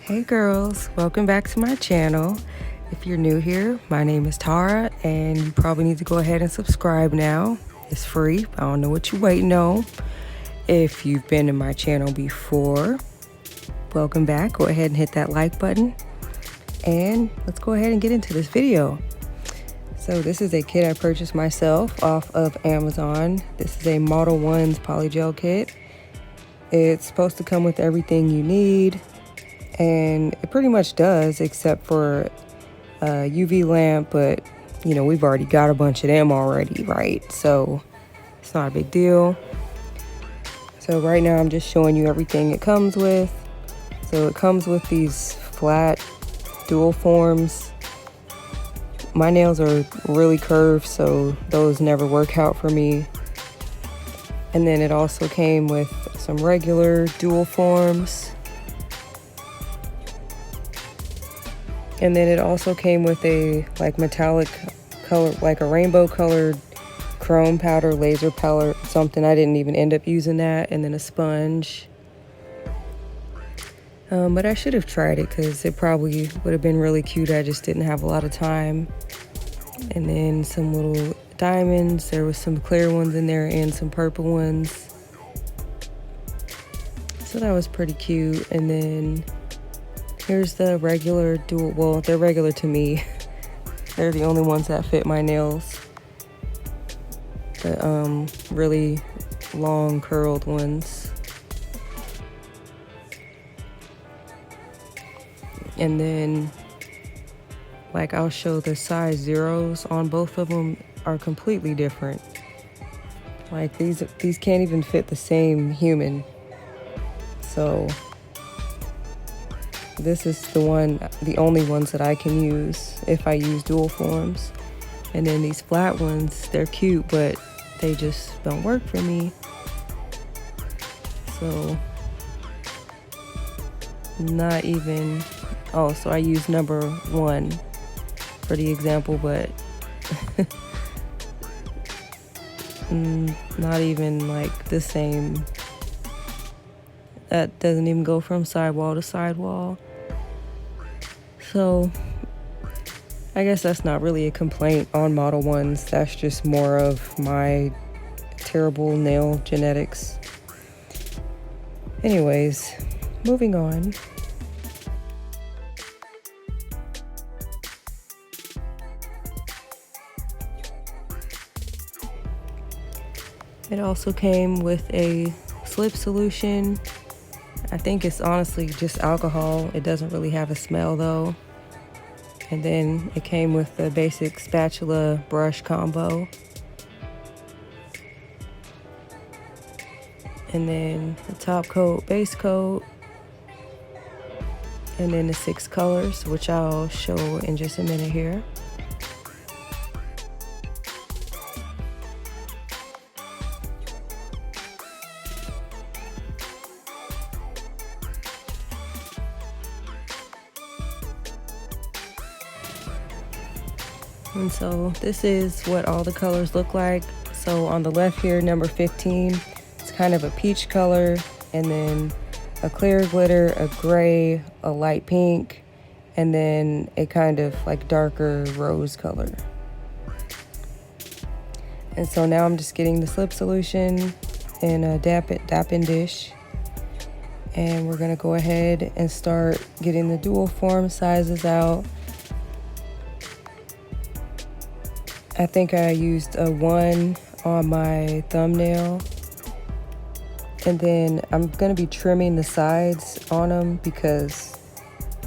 Hey girls, welcome back to my channel. If you're new here, my name is Tara and you probably need to go ahead and subscribe now. It's free. I don't know what you're waiting on. If you've been in my channel before, welcome back. Go ahead and hit that like button and let's go ahead and get into this video. So this is a kit I purchased myself off of Amazon. This is a Modelones PolyGel kit. It's supposed to come with everything you need. And it pretty much does, except for a UV lamp, but you know, we've already got a bunch of them already, right? So it's not a big deal. So right now I'm just showing you everything it comes with. So it comes with these flat dual forms. My nails are really curved, so those never work out for me. And then it also came with some regular dual forms. And then it also came with a metallic color, like a rainbow colored chrome powder, laser powder, something. I didn't even end up using that. And then a sponge. But I should have tried it because it probably would have been really cute. I just didn't have a lot of time. And then some little diamonds. There was some clear ones in there and some purple ones. So that was pretty cute. And then here's the regular dual, well, they're regular to me. They're the only ones that fit my nails. The really long curled ones. And then, like, I'll show the size zeros on both of them are completely different. Like these can't even fit the same human. So this is the only ones that I can use if I use dual forms. And then these flat ones, they're cute, but they just don't work for me. So not even, oh, so I use number 1 for the example, but not even like the same. That doesn't even go from sidewall to sidewall. So I guess that's not really a complaint on Modelones. That's just more of my terrible nail genetics. Anyways, moving on. It also came with a slip solution. I think it's honestly just alcohol. It doesn't really have a smell though. And then it came with the basic spatula brush combo. And then the top coat, base coat. And then the 6 colors, which I'll show in just a minute here. And so this is what all the colors look like. So on the left here, number 15, it's kind of a peach color, and then a clear glitter, a gray, a light pink, and then a kind of like darker rose color. And so now I'm just getting the slip solution in a dapping dish. And we're gonna go ahead and start getting the dual form sizes out. I think I used a 1 on my thumbnail. And then I'm gonna be trimming the sides on them because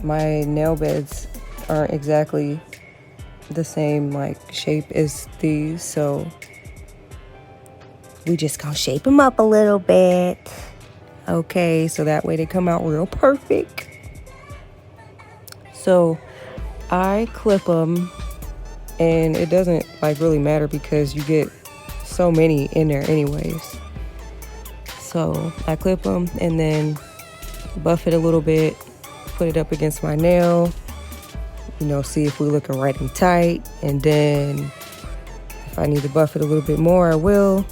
my nail beds aren't exactly the same like shape as these. So we just gonna shape them up a little bit. Okay, so that way they come out real perfect. So I clip them. And it doesn't like really matter because you get so many in there anyways. So I clip them and then buff it a little bit, put it up against my nail, you know, see if we're looking right and tight. And then if I need to buff it a little bit more, I will.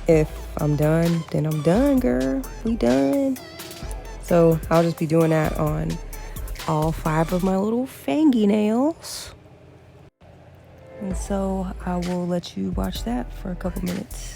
If I'm done, then I'm done, girl. We done. So I'll just be doing that on all 5 of my little fangy nails. And so I will let you watch that for a couple minutes.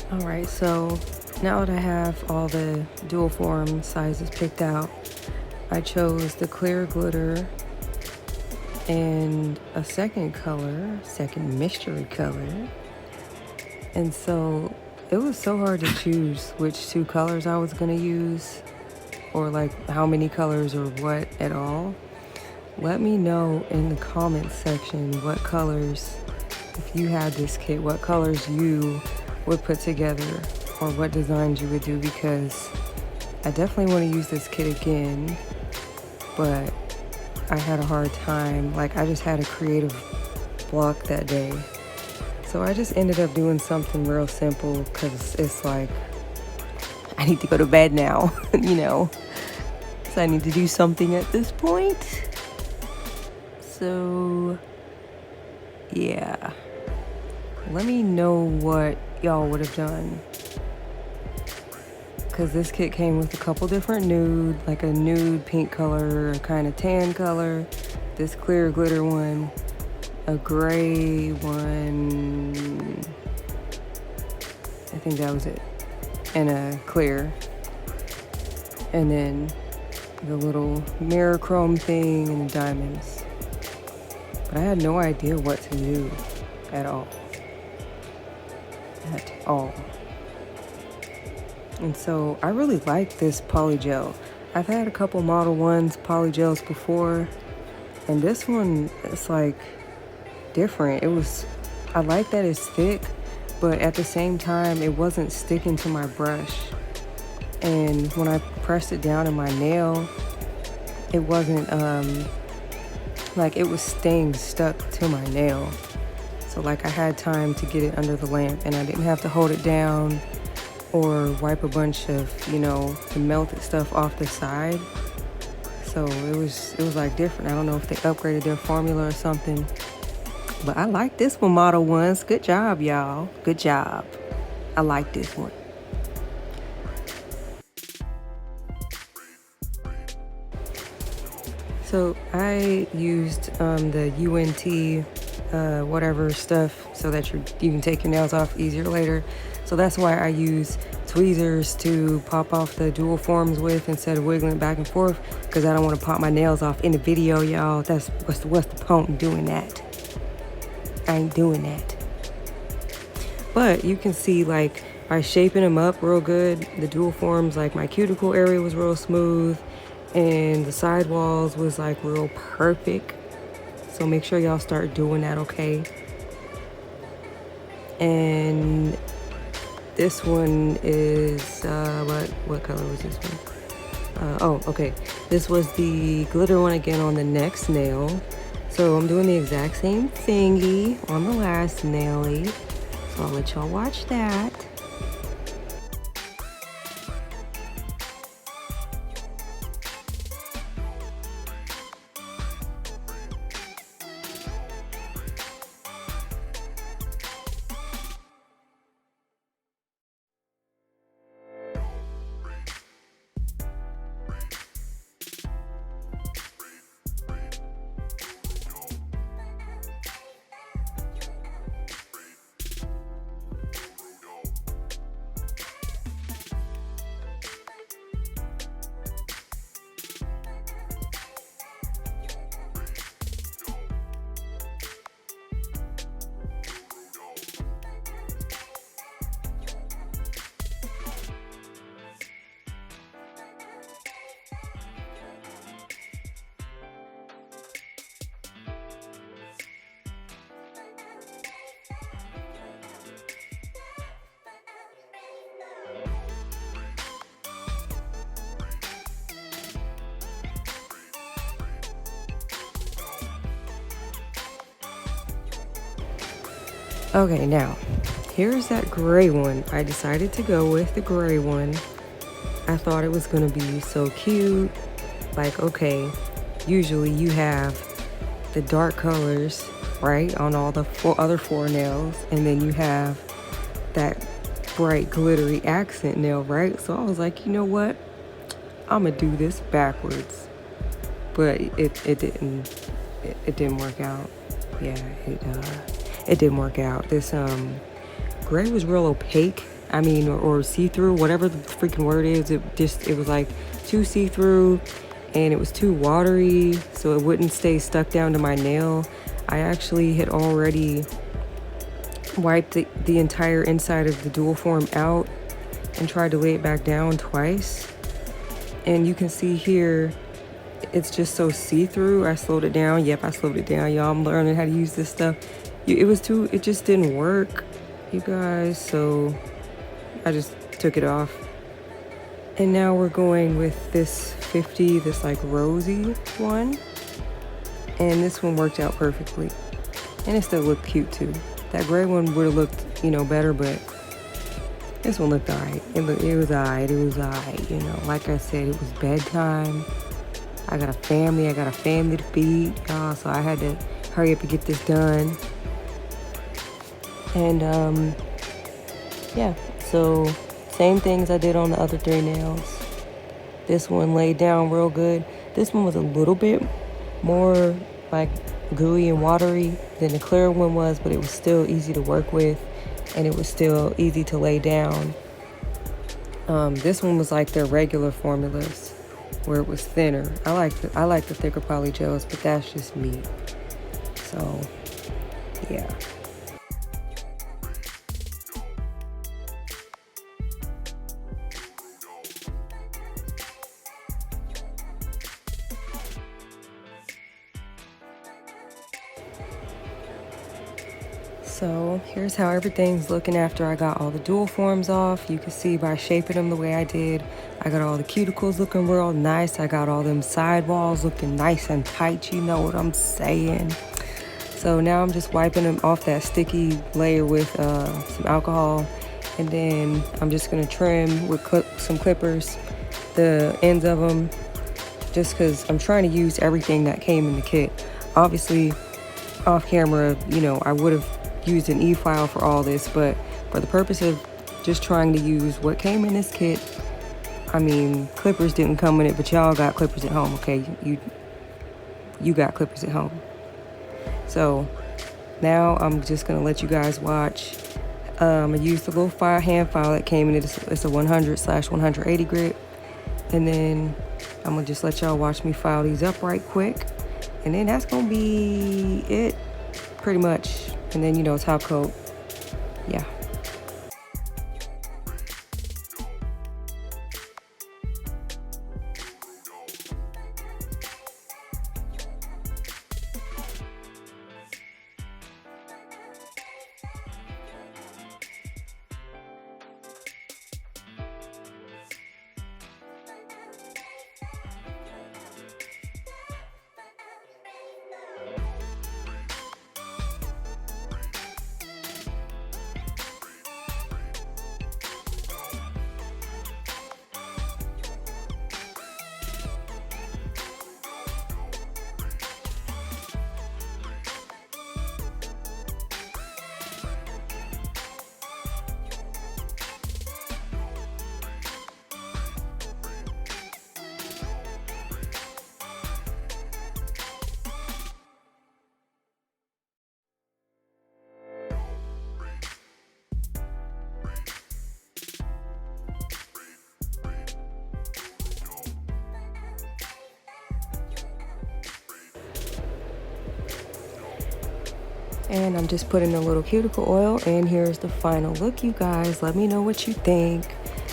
All right, so now that I have all the dual form sizes picked out, I chose the clear glitter and a second mystery color. And so it was so hard to choose which 2 colors I was gonna use, or like how many colors or what at all. Let me know in the comments section what colors, if you had this kit, what colors you would put together or what designs you would do, because I definitely want to use this kit again, but I had a hard time. Like, I just had a creative block that day. So I just ended up doing something real simple because it's like, I need to go to bed now, you know? So I need to do something at this point. So, yeah. Let me know what y'all would have done, because this kit came with a couple different nude, like a nude pink color, a kind of tan color, this clear glitter one, a gray one, I think that was it, and a clear, and then the little mirror chrome thing and the diamonds. But I had no idea what to do at all. And so I really like this PolyGel. I've had a couple Model 1s PolyGels before, and this one, it's like different. I like that it's thick, but at the same time it wasn't sticking to my brush, and when I pressed it down in my nail, it wasn't like it was staying stuck to my nail. So like I had time to get it under the lamp, and I didn't have to hold it down or wipe a bunch of, you know, the melted stuff off the side. So it was like different. I don't know if they upgraded their formula or something, but I like this one, Model 1s. Good job, y'all. Good job. I like this one. So I used the UNT whatever stuff so that you can take your nails off easier later. So that's why I use tweezers to pop off the dual forms with instead of wiggling back and forth, because I don't want to pop my nails off in the video, y'all. That's what's the point in doing that. I ain't doing that. But you can see, like, by shaping them up real good, the dual forms, like my cuticle area was real smooth and the sidewalls was like real perfect. So make sure y'all start doing that, okay? And this one is, what color was this one? Oh, okay. This was the glitter one again on the next nail. So I'm doing the exact same thingy on the last naily. So I'll let y'all watch that. Okay, now here's that gray one. I decided to go with the gray one. I thought it was gonna be so cute. Like, okay, usually you have the dark colors, right, on all the other four nails, and then you have that bright glittery accent nail, right? So I was like, you know what? I'm gonna do this backwards. But it didn't work out. Yeah, it didn't work out. This gray was real opaque. I mean, or see-through, whatever the freaking word is. It was like too see-through, and it was too watery, so it wouldn't stay stuck down to my nail. I actually had already wiped the entire inside of the dual form out and tried to lay it back down twice. And you can see here, it's just so see-through. I slowed it down. Yep, I slowed it down, y'all. I'm learning how to use this stuff. It just didn't work, you guys, so I just took it off. And now we're going with this 50, this like rosy one. And this one worked out perfectly. And it still looked cute too. That gray one would have looked, you know, better, but this one looked alright. It was alright, you know. Like I said, it was bedtime. I got a family to feed, y'all, so I had to hurry up and get this done. And yeah, so same things I did on the other three nails. This one laid down real good. This one was a little bit more like gooey and watery than the clear one was, but it was still easy to work with, and it was still easy to lay down. This one was like their regular formulas, where it was thinner. I like the thicker PolyGels, but that's just me. So yeah. So here's how everything's looking after I got all the dual forms off. You can see by shaping them the way I did, I got all the cuticles looking real nice. I got all them sidewalls looking nice and tight, you know what I'm saying. So now I'm just wiping them off that sticky layer with some alcohol. And then I'm just gonna trim with some clippers, the ends of them, just because I'm trying to use everything that came in the kit. Obviously, off camera, you know, I would have used an e-file for all this, but for the purpose of just trying to use what came in this kit, I mean, clippers didn't come in it, but y'all got clippers at home, okay? You got clippers at home. So now I'm just gonna let you guys watch. I used the little hand file that came in it. It's a 100/180 grit, and then I'm gonna just let y'all watch me file these up right quick, and then that's gonna be it, pretty much. And then, you know, top coat, yeah. And I'm just putting a little cuticle oil, and here's the final look, you guys. Let me know what you think.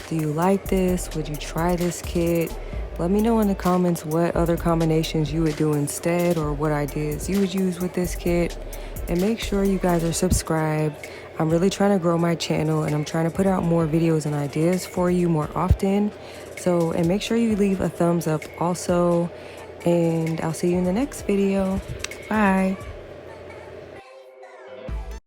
Do you like this? Would you try this kit? Let me know in the comments what other combinations you would do instead, or what ideas you would use with this kit. And make sure you guys are subscribed. I'm really trying to grow my channel, and I'm trying to put out more videos and ideas for you more often. So, and make sure you leave a thumbs up also. And I'll see you in the next video. Bye.